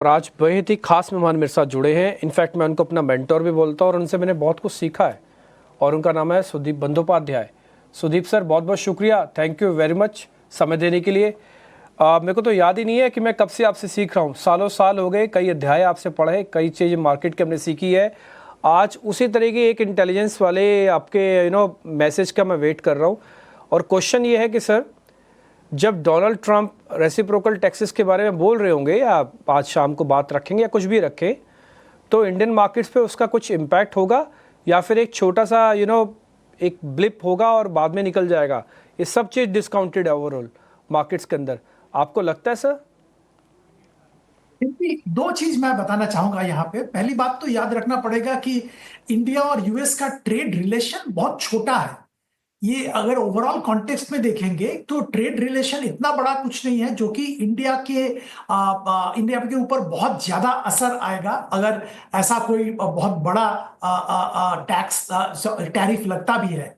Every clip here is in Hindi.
और आज बेहद ही खास मेहमान मेरे साथ जुड़े हैं। इनफैक्ट मैं उनको अपना मेंटोर भी बोलता हूँ और उनसे मैंने बहुत कुछ सीखा है। और उनका नाम है सुदीप बंदोपाध्याय। सुदीप सर, बहुत बहुत शुक्रिया, थैंक यू वेरी मच समय देने के लिए। मेरे को तो याद ही नहीं है कि मैं कब से आपसे सीख रहा हूँ। सालों साल हो गए, कई अध्याय आपसे पढ़े, कई चीज़ें मार्केट के हमने सीखी है। आज उसी तरह की एक इंटेलिजेंस वाले आपके मैसेज का मैं वेट कर रहा हूँ। और क्वेश्चन ये है कि सर, जब डोनाल्ड ट्रंप रेसिप्रोकल टैक्सेस के बारे में बोल रहे होंगे या आज शाम को बात रखेंगे या कुछ भी रखें, तो इंडियन मार्केट्स पे उसका कुछ इम्पैक्ट होगा या फिर एक छोटा सा एक ब्लिप होगा और बाद में निकल जाएगा? ये सब चीज़ डिस्काउंटेड है ओवरऑल मार्केट्स के अंदर, आपको लगता है सर? दो चीज मैं बताना चाहूंगा यहाँ पे। पहली बात तो याद रखना पड़ेगा कि इंडिया और यूएस का ट्रेड रिलेशन बहुत छोटा है। ये अगर ओवरऑल कॉन्टेक्स्ट में देखेंगे तो ट्रेड रिलेशन इतना बड़ा कुछ नहीं है जो कि इंडिया के ऊपर बहुत ज्यादा असर आएगा अगर ऐसा कोई बहुत बड़ा टैक्स टैरिफ लगता भी है।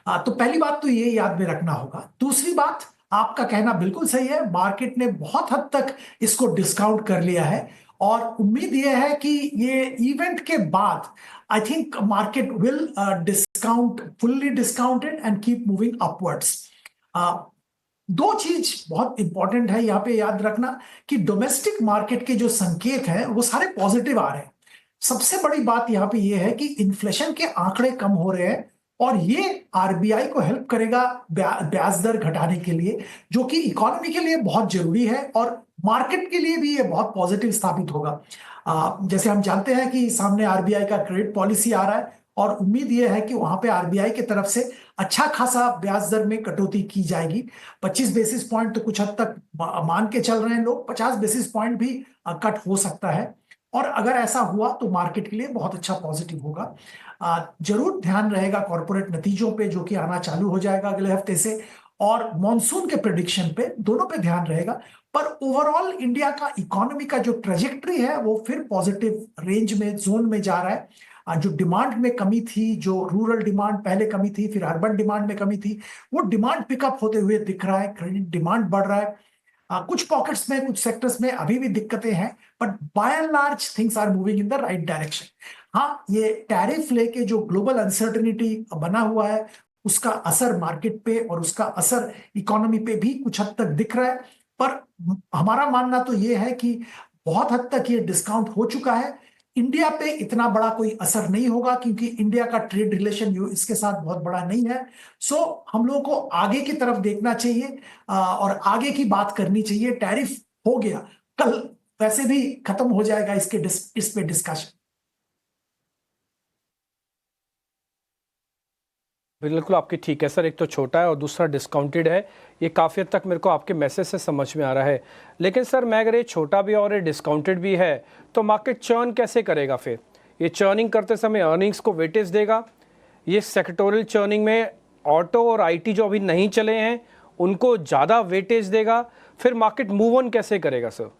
तो पहली बात तो ये याद में रखना होगा। दूसरी बात, आपका कहना बिल्कुल सही है, मार्केट ने बहुत हद तक इसको डिस्काउंट कर लिया है और उम्मीद यह है कि ये इवेंट के बाद I think market will discount fully discounted and keep moving upwards. दो चीज बहुत इंपॉर्टेंट है यहाँ पे याद रखना कि डोमेस्टिक मार्केट के जो संकेत हैं वो सारे पॉजिटिव आ रहे हैं। सबसे बड़ी बात यहाँ पे ये है कि इन्फ्लेशन के आंकड़े कम हो रहे हैं और ये आरबीआई को हेल्प करेगा ब्याज दर घटाने के लिए, जो कि इकोनॉमी के लिए बहुत जरूरी है और मार्केट के लिए भी ये बहुत पॉजिटिव साबित होगा। जैसे हम जानते हैं कि सामने आरबीआई का क्रेडिट पॉलिसी आ रहा है और उम्मीद यह है कि वहां पे आरबीआई की तरफ से अच्छा खासा ब्याज दर में कटौती की जाएगी। 25 बेसिस पॉइंट तो कुछ हद तक मान के चल रहे हैं लोग, 50 बेसिस पॉइंट भी कट हो सकता है और अगर ऐसा हुआ तो मार्केट के लिए बहुत अच्छा पॉजिटिव होगा। जरूर ध्यान रहेगा कॉर्पोरेट नतीजों पे जो कि आना चालू हो जाएगा अगले हफ्ते से, और मॉनसून के प्रिडिक्शन पे, दोनों पे ध्यान रहेगा। पर ओवरऑल इंडिया का इकोनॉमी का जो ट्रेजेक्ट्री है वो फिर पॉजिटिव रेंज में, जोन में जा रहा है। जो डिमांड में कमी थी, जो रूरल डिमांड पहले कमी थी, फिर अर्बन डिमांड में कमी थी, वो डिमांड पिकअप होते हुए दिख रहा है। क्रेडिट डिमांड बढ़ रहा है। कुछ पॉकेट्स में, कुछ सेक्टर्स में अभी भी दिक्कतें हैं, but by and large things are moving in the right direction. हाँ, ये टैरिफ लेके जो ग्लोबल अनसर्टेनिटी बना हुआ है उसका असर मार्केट पे और उसका असर इकोनॉमी पे भी कुछ हद तक दिख रहा है। पर हमारा मानना तो ये है कि बहुत हद तक ये डिस्काउंट हो चुका है। इंडिया पे इतना बड़ा कोई असर नहीं होगा क्योंकि इंडिया का ट्रेड रिलेशन इसके साथ बहुत बड़ा नहीं है। सो हम लोगों को आगे की तरफ देखना चाहिए और आगे की बात करनी चाहिए। टैरिफ हो गया, कल वैसे भी खत्म हो जाएगा इस पे डिस्कशन। बिल्कुल आपकी ठीक है सर, एक तो छोटा है और दूसरा डिस्काउंटेड है। ये काफ़ी हद तक मेरे को आपके मैसेज से समझ में आ रहा है। लेकिन सर, मैं अगर ये छोटा भी और ये डिस्काउंटेड भी है तो मार्केट चर्न कैसे करेगा? फिर ये चर्निंग करते समय अर्निंग्स को वेटेज देगा? ये सेक्टोरल चर्निंग में ऑटो और आईटी जो अभी नहीं चले हैं उनको ज़्यादा वेटेज देगा? फिर मार्केट मूव ऑन कैसे करेगा सर?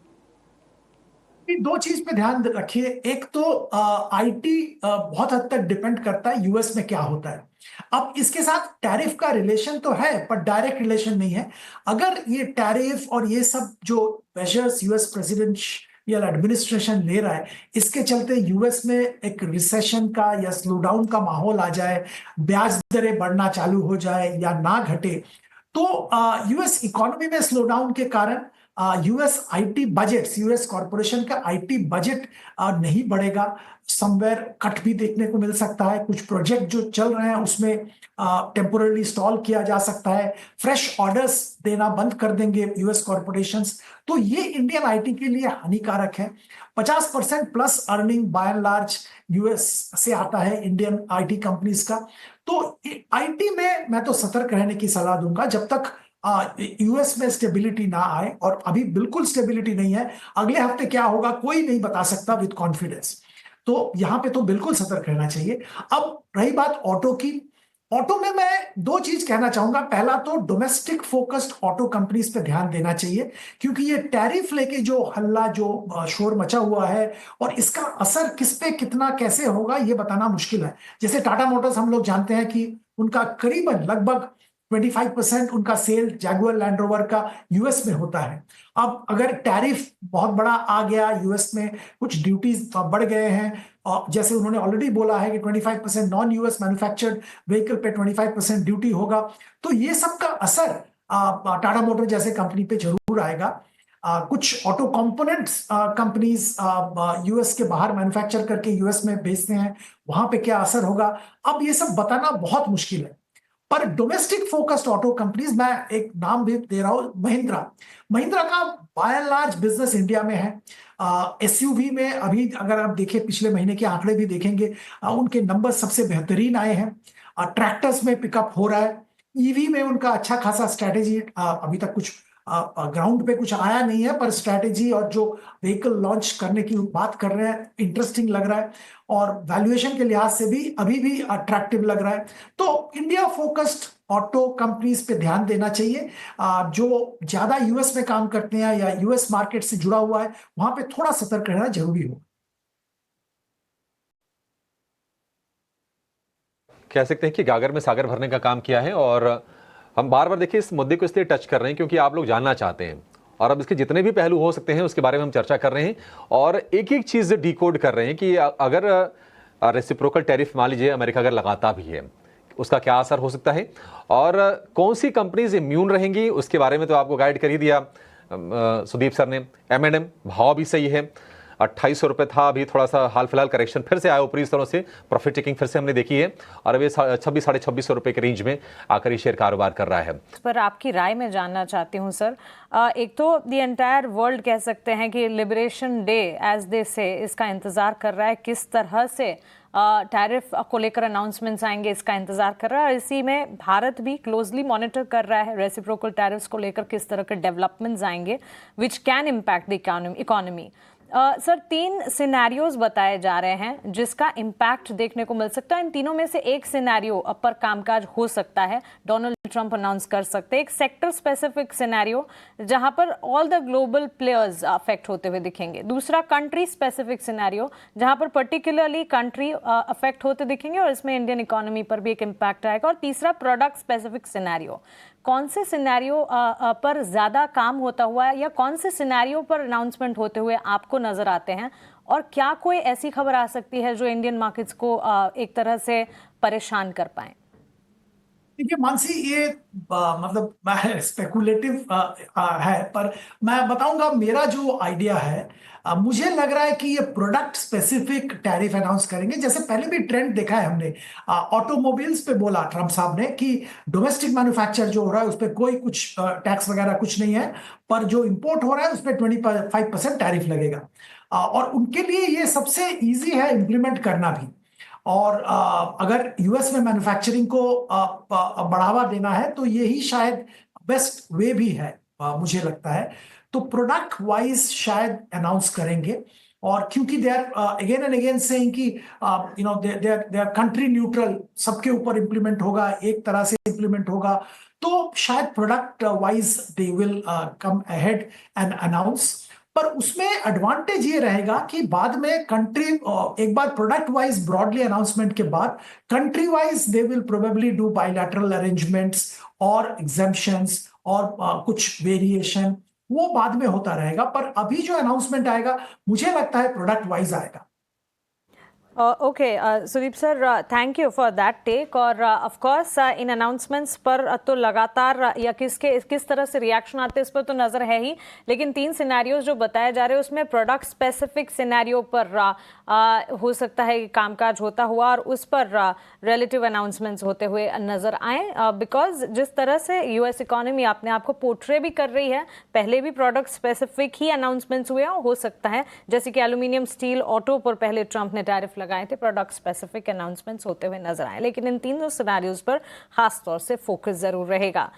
दो चीज पे ध्यान रखिए। एक तो आईटी बहुत हद तक डिपेंड करता है यूएस में क्या होता है। अब इसके साथ टैरिफ का रिलेशन तो है पर डायरेक्ट रिलेशन नहीं है। अगर ये टैरिफ और ये सब जो मेजर्स यूएस प्रेसिडेंशियल एडमिनिस्ट्रेशन ले रहा है, इसके चलते यूएस में एक रिसेशन का या स्लो डाउन का माहौल आ जाए, ब्याज दरें बढ़ना चालू हो जाए या ना घटे, तो यूएस इकोनॉमी में स्लो डाउन के कारण US IT budget, US corporation का आईटी बजट नहीं बढ़ेगा। समवेयर कट भी देखने को मिल सकता है। कुछ प्रोजेक्ट जो चल रहे हैं उसमें टेम्पोरली स्टॉल किया जा सकता है। फ्रेश ऑर्डर्स देना बंद कर देंगे यूएस कॉरपोरेशंस। तो ये इंडियन आईटी के लिए हानिकारक है। 50% plus earning bye and large US से आता है इंडियन आईटी कंपनीज का। तो आईटी में मैं तो सतर्क रहने की सलाह दूंगा जब तक यूएस में स्टेबिलिटी ना आए, और अभी बिल्कुल स्टेबिलिटी नहीं है। अगले हफ्ते क्या होगा कोई नहीं बता सकता विद कॉन्फिडेंस। तो यहां पे तो बिल्कुल सतर्क रहना चाहिए। अब रही बात ऑटो की। ऑटो में मैं दो चीज कहना चाहूंगा। पहला तो डोमेस्टिक फोकस्ड ऑटो कंपनीज पे ध्यान देना चाहिए क्योंकि ये टैरिफ लेके जो हल्ला, जो शोर मचा हुआ है और इसका असर किस पे कितना कैसे होगा ये बताना मुश्किल है। जैसे टाटा मोटर्स हम लोग जानते हैं कि उनका करीबन लगभग 25% उनका सेल जैगुआर लैंड रोवर का यूएस में होता है। अब अगर टैरिफ बहुत बड़ा आ गया, यूएस में कुछ ड्यूटीज बढ़ गए हैं, और जैसे उन्होंने ऑलरेडी बोला है कि 25% नॉन यूएस मैन्युफैक्चर्ड व्हीकल पे 25% ड्यूटी होगा, तो ये सब का असर टाटा मोटर जैसे कंपनी पे जरूर आएगा। कुछ ऑटो कंपोनेंट्स कंपनीज यूएस के बाहर मैन्युफैक्चर करके यूएस में बेचते हैं, वहां पे क्या असर होगा अब ये सब बताना बहुत मुश्किल है। पर डोमेस्टिक फोकस्ड ऑटो कंपनीज, मैं एक नाम भी दे रहा हूं, महिंद्रा। महिंद्रा का by and large business India में है। एसयूवी में अभी अगर आप देखें, पिछले महीने के आंकड़े भी देखेंगे, उनके नंबर सबसे बेहतरीन आए हैं। ट्रैक्टर्स में पिकअप हो रहा है। ईवी में उनका अच्छा खासा स्ट्रैटेजी, अभी तक कुछ ग्राउंड पे कुछ आया नहीं है, पर स्ट्रैटेजी और जो व्हीकल लॉन्च करने की बात कर रहे हैं इंटरेस्टिंग लग रहा है, और वैल्यूएशन के लिहाज से भी अभी भी अट्रैक्टिव लग रहा है। तो इंडिया फोकस्ड ऑटो कंपनीज पे ध्यान देना चाहिए। जो ज्यादा यूएस में काम करते हैं या यूएस मार्केट से जुड़ा हुआ है, वहां पे थोड़ा सतर्क रहना जरूरी होगा। कह सकते हैं कि गागर में सागर भरने का काम किया है। और हम बार बार देखिए इस मुद्दे को इसलिए टच कर रहे हैं क्योंकि आप लोग जानना चाहते हैं, और अब इसके जितने भी पहलू हो सकते हैं उसके बारे में हम चर्चा कर रहे हैं और एक एक चीज़ डिकोड कर रहे हैं कि अगर रेसिप्रोकल टैरिफ मान लीजिए अमेरिका अगर लगाता भी है, उसका क्या असर हो सकता है और कौन सी कंपनीज इम्यून रहेंगी, उसके बारे में तो आपको गाइड कर ही दिया सुदीप सर ने। M&M भाव भी सही है, 2800 रुपये था, अभी थोड़ा सा हाल फिलहाल करेक्शन फिर से आया ऊपरी स्तरों से, प्रॉफिट टेकिंग फिर से हमने देखी है और अभी 2600-2650 रुपये के रेंज में आकर ये शेयर कारोबार कर रहा है। पर आपकी राय में जानना चाहती हूँ सर। एक तो द एंटायर वर्ल्ड कह सकते हैं कि लिबरेशन डे एज दे से इसका इंतजार कर रहा है, किस तरह से टैरिफ को लेकर अनाउंसमेंट्स आएंगे इसका इंतजार कर रहा है, और इसी में भारत भी क्लोजली मॉनिटर कर रहा है रेसिप्रोकल टैरिफ्स को लेकर किस तरह के डेवलपमेंट्स आएंगे which can impact the economy. Sir 3 scenarios बताए जा रहे हैं जिसका इम्पैक्ट देखने को मिल सकता है। इन तीनों में से एक सिनेरियो पर कामकाज हो सकता है, डोनाल्ड ट्रंप अनाउंस कर सकते हैं। एक सेक्टर स्पेसिफिक सिनेरियो जहां पर all the global players affect होते हुए दिखेंगे। दूसरा कंट्री स्पेसिफिक सिनेरियो जहां पर पर्टिकुलरली कंट्री अफेक्ट होते दिखेंगे और इसमें इंडियन इकोनॉमी पर भी एक इम्पैक्ट आएगा। और तीसरा प्रोडक्ट स्पेसिफिक सिनेरियो। कौन से सिनेरियो पर ज़्यादा काम होता हुआ है या कौन से सिनेरियो पर अनाउंसमेंट होते हुए आपको नज़र आते हैं, और क्या कोई ऐसी खबर आ सकती है जो इंडियन मार्केट्स को एक तरह से परेशान कर पाए? देखिए मानसी, ये मतलब मैं स्पेकुलेटिव है, पर मैं बताऊंगा मेरा जो आइडिया है। मुझे लग रहा है कि ये प्रोडक्ट स्पेसिफिक टैरिफ अनाउंस करेंगे। जैसे पहले भी ट्रेंड देखा है हमने, ऑटोमोबाइल्स पे बोला ट्रम्प साहब ने कि डोमेस्टिक मैन्युफैक्चर जो हो रहा है उस पर कोई कुछ टैक्स वगैरह कुछ नहीं है, पर जो इंपोर्ट हो रहा है उस पर 25% टैरिफ लगेगा। और उनके लिए ये सबसे ईजी है इम्प्लीमेंट करना भी। और अगर यूएस में मैन्युफैक्चरिंग को बढ़ावा देना है तो यही शायद बेस्ट वे भी है, मुझे लगता है। तो प्रोडक्ट वाइज शायद अनाउंस करेंगे, और क्योंकि they are again and again saying कि दे आर कंट्री न्यूट्रल, सबके ऊपर इंप्लीमेंट होगा, एक तरह से इंप्लीमेंट होगा, तो शायद product wise they will come ahead and announce. पर उसमें एडवांटेज ये रहेगा कि बाद में कंट्री, एक बार प्रोडक्ट वाइज ब्रॉडली अनाउंसमेंट के बाद country wise they will probably do bilateral arrangements और एग्जेम्पशंस और कुछ वेरिएशन, वो बाद में होता रहेगा। पर अभी जो अनाउंसमेंट आएगा मुझे लगता है प्रोडक्ट वाइज आएगा। Okay Sudeep sir, thank you for that take. और ऑफ कोर्स इन अनाउंसमेंट्स पर तो लगातार या किस तरह से रिएक्शन आते हैं इस पर तो नज़र है ही, लेकिन 3 सिनेरियोज जो बताए जा रहे हैं उसमें प्रोडक्ट स्पेसिफिक सिनेरियो पर हो सकता है कि कामकाज होता हुआ और उस पर रिलेटिव अनाउंसमेंट्स होते हुए नज़र आए, बिकॉज जिस तरह से यूएस इकोनॉमी अपने आप को पोर्ट्रे भी कर रही है, पहले भी प्रोडक्ट स्पेसिफिक ही अनाउंसमेंट्स हुए हैं। हो सकता है जैसे कि एल्यूमिनियम, स्टील, ऑटो पर पहले ट्रंप ने टैरिफ लगाए थे, प्रोडक्ट स्पेसिफिक अनाउंसमेंट्स होते हुए नजर आए, लेकिन इन तीनों सिनेरियोज पर खास तौर से फोकस जरूर रहेगा।